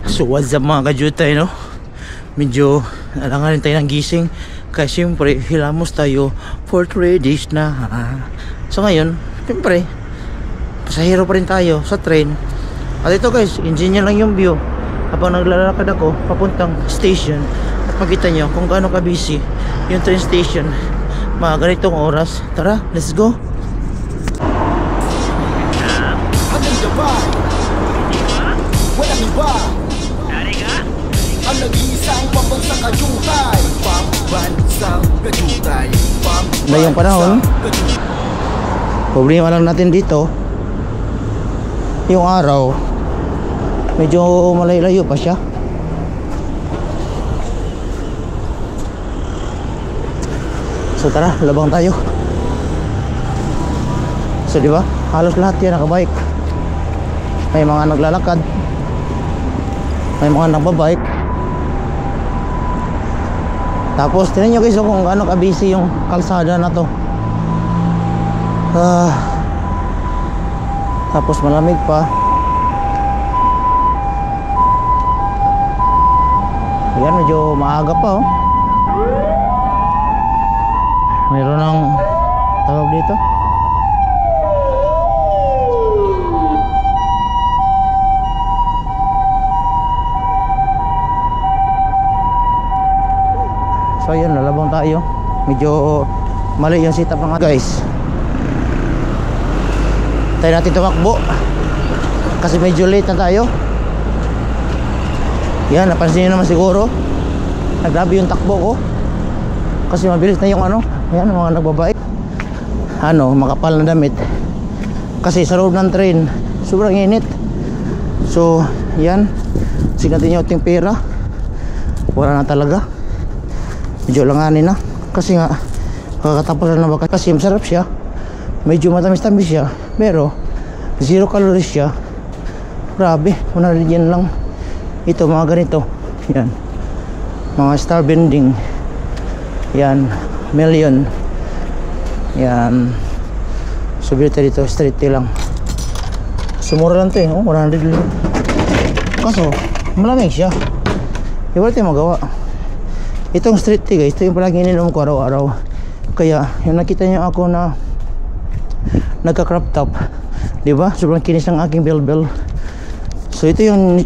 So what's up mga kajutay, no? Medyo alanganin tayo ng gising kasi siyempre hilamos tayo for 3 days na. So ngayon, siyempre pasahero pa rin tayo sa train. At ito guys, engineer lang yung view habang naglalakad ako papuntang station. At makita nyo kung gaano ka busy yung train station mga ganitong oras. Tara, let's go. Walang iba, ang nag-iisang pambansang kajutay. Pambansang kajutay. Na yung panahon, problema lang natin dito, yung araw medyo malayo pa siya. So tara, labang tayo. So di ba, halos lahat yan nakabike. May mga naglalakad, may mga nagbabike. Tapos tingnan nyo guys kung gaano ka-busy yung kalsada na to. Tapos malamig pa. Ayan, medyo maaga pa oh. Mayroon ng tawag dito. So ayun, lalabang tayo. Medyo mali yung setup ng guys. Tayo natin tumakbo kasi medyo late na tayo. Yan, napansin nyo naman siguro, naggrabe yung takbo ko kasi mabilis na yung yan, mga nagbabike, makapal na damit kasi sa loob ng train sobrang init. So yan, sinatin nyo ating pera, wala na talaga. Medyo langanin na kasi nga kakatapos na baka kasi masarap siya, medyo matamis-tamis siya pero 0 calories siya. Grabe, 100 yen lang. Ito mga ganito, yan, mga star bending, yan, million, yan. So bilita dito, street tea lang. Sumura lang to eh, 100 lang. Kaso malamig siya, wala tayong magawa. Itong street tea guys, ito yung palagi ininom ko araw-araw. Kaya yung nakita nyo ako na nagka-crop top, diba? Sobrang kinis ng aking bell. So ito yung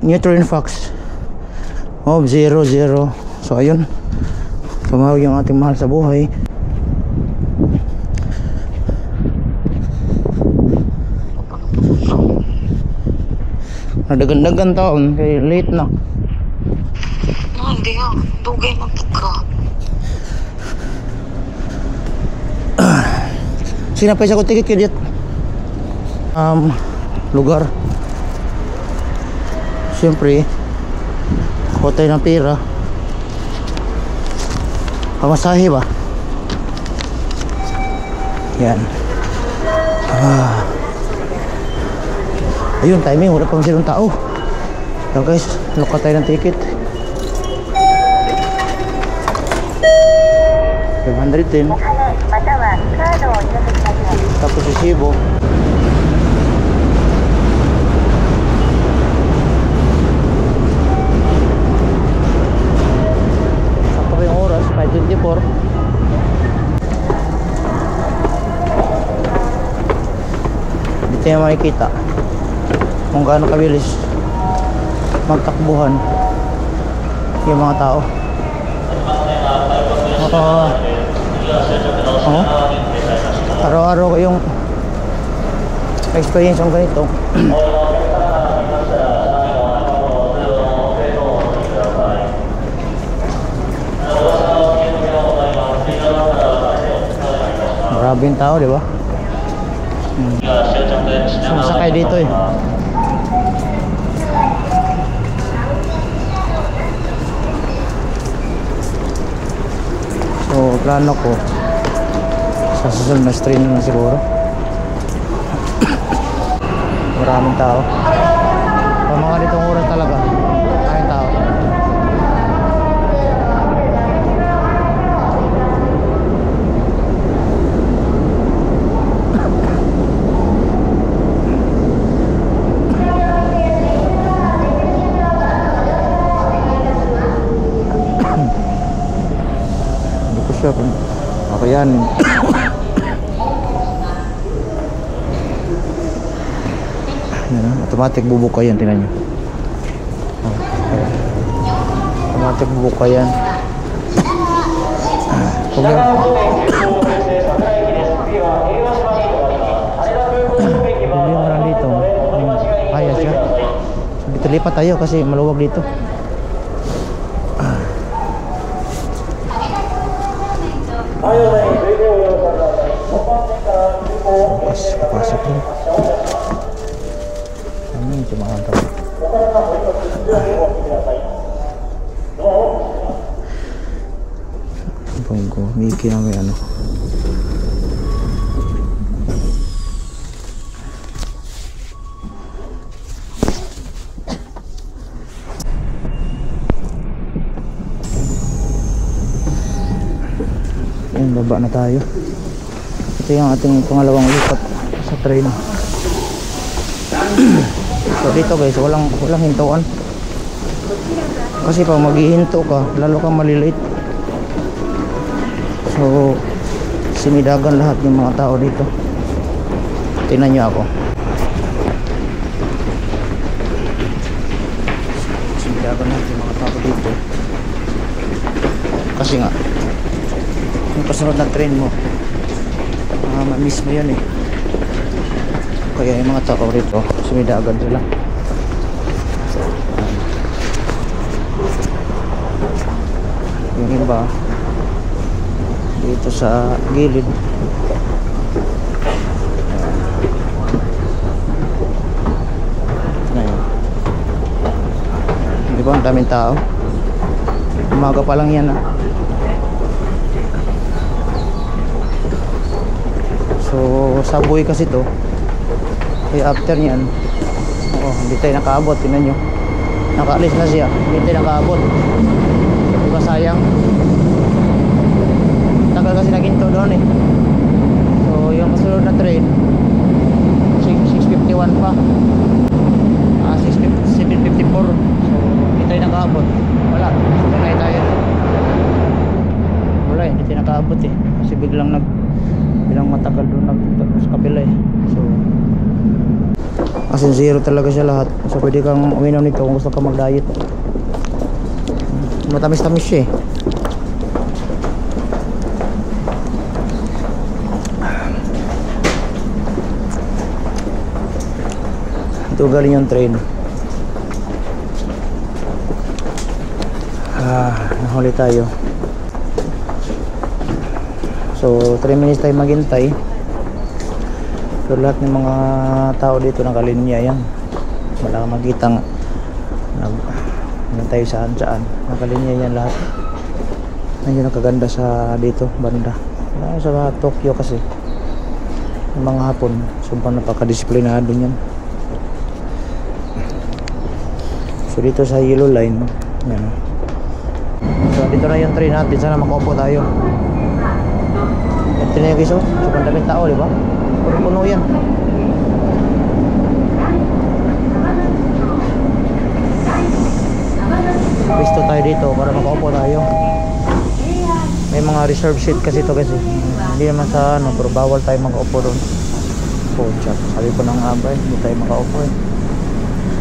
Nutrienfax of 00. So ayun, tumawag yung ating mahal sa buhay. Nadagan-dagan taon kaya late na. Hindi nga, dugay magka. Sinapay sa ko ticket kaya lugar. Siyempre kotay ng pera, pamasahe ba yan. Ayun, timing, wala pa masyadong tao. So guys, luka tayo ng ticket 510. Tapos isibo. Sakto pa yung oras, 5:24. Dito yung makikita kung gaano kabilis magtakbuhan yung mga tao. Araw-araw yung experience ng ganito. Maraming tao, di ba? Sumasakay dito eh. So plano ko sa susunod na stream na siguro. Maraming tao. Pag mga ditong oras talaga, maraming tao. ka kung kakayanin. Yan, automatic bubuka yan, tingnan nyo. Automatic bubuka yan. Problema lang dito, kaya siya. Dito lipat tayo kasi maluwag dito. Pasok din. Ano yung tumahanap? Ko, Mickey na may ano. Ayun, baba na tayo. Ito yung ating pangalawang lipat sa train. So dito guys, walang hintuan. Kasi pag maghihinto ka, lalo kang malilate. So sinidagan lahat ng mga tao dito. Tingnan nyo ako. Sinidagan lahat ng mga tao dito. Kasi nga yung kasunod na train mo, ma-miss mo yan eh. Kaya yung mga tao rito sumidagan sila. Yung iba dito sa gilid. Ngayon, di ba ang daming tao? Umaga pa lang yan ah. So subway kasi to. Kaya after nyan, hindi tayo nakaabot. Tingnan nyo, nakaalis na siya, hindi tayo nakaabot. Diba sayang? Tagal kasi naginto doon eh. So yung kasunod na train 6:51 pa, 7:54. So hindi tayo nakaabot. Wala, sunay tayo. Wala, hindi tayo nakaabot eh. Kasi biglang matagal doon sa kabila eh. So as in zero talaga siya lahat. So pwede kang uminom nito kung gusto ka mag-diet. Matamis-tamis siya eh. Ito galing yung train. Nahuli tayo. So 3 minutes tayo maghintay. So lahat ng mga tao dito nakalinya yan. Wala kang makitang tayo saan nakalinya yan lahat. Ayun ang kaganda sa dito banda. Sa Tokyo kasi yung mga hapon sobrang napaka-disiplinado niyan. So dito sa Yellow Line yan. So dito na yung train natin, sana makaupo tayo. Ito na yung guys, sobrang daming tao, di ba? Puno yan. Pwesto tayo dito para makaupo tayo. May mga reserve seat kasi ito kasi. Hindi naman sa ano, pero bawal tayo makaupo doon. Oh, chat. Sabi ko nang abay, hindi tayo makaupo eh.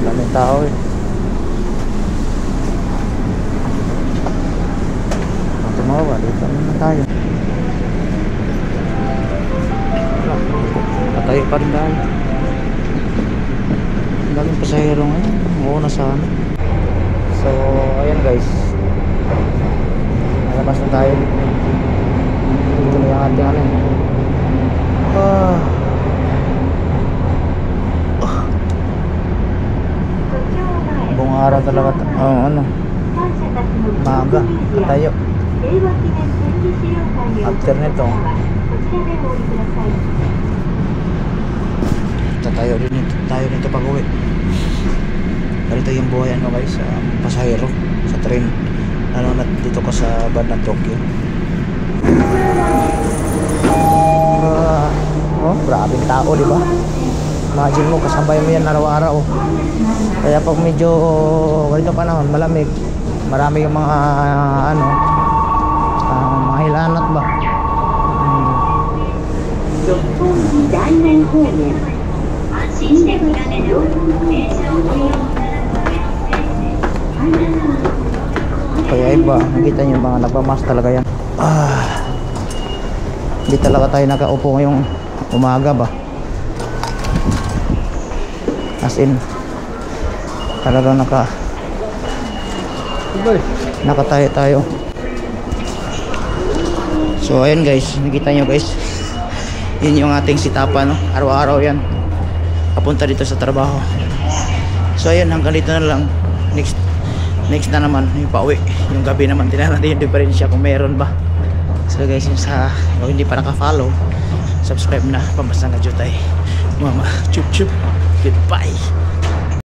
Daming tao eh. Tumawa, dito naman tayo. Tayo pa rin dahil ang daming pasahero ngayon. Mauna sana. So ayan guys, nalabas na tayo. Ito na yung ating ano. Buong araw talaga. Ano, maaga tayo. After nito tayo nito pag uwi. Ganito yung buhay ano guys, pasahero sa train, lalo na dito ka sa bandang Tokyo. Grabing tao, di ba? Imagine mo, kasabay mo yan araw-araw. Kaya pag medyo ganito panahon, malamig, marami yung mga ano, mga hilanat ba, 六本木大面方面安心してご覧の電車を利用Kaya iba, nakita nyo mga nagpamas talaga yan. Hindi talaga tayo nakaupo ngayong umaga ba. As in, talagang nakatayo tayo. So ayun guys, nakita nyo guys, yun yung ating sitapan, no? Araw-araw yan papunta dito sa trabaho. So ayun, hanggang dito na lang. Next na naman yung pauwi. Yung gabi naman tingnan natin yung diferensya kung meron ba. So guys, yung sa kung hindi pa naka-follow, subscribe na. Pambasang Kajutay. Mama, chup chup. Goodbye.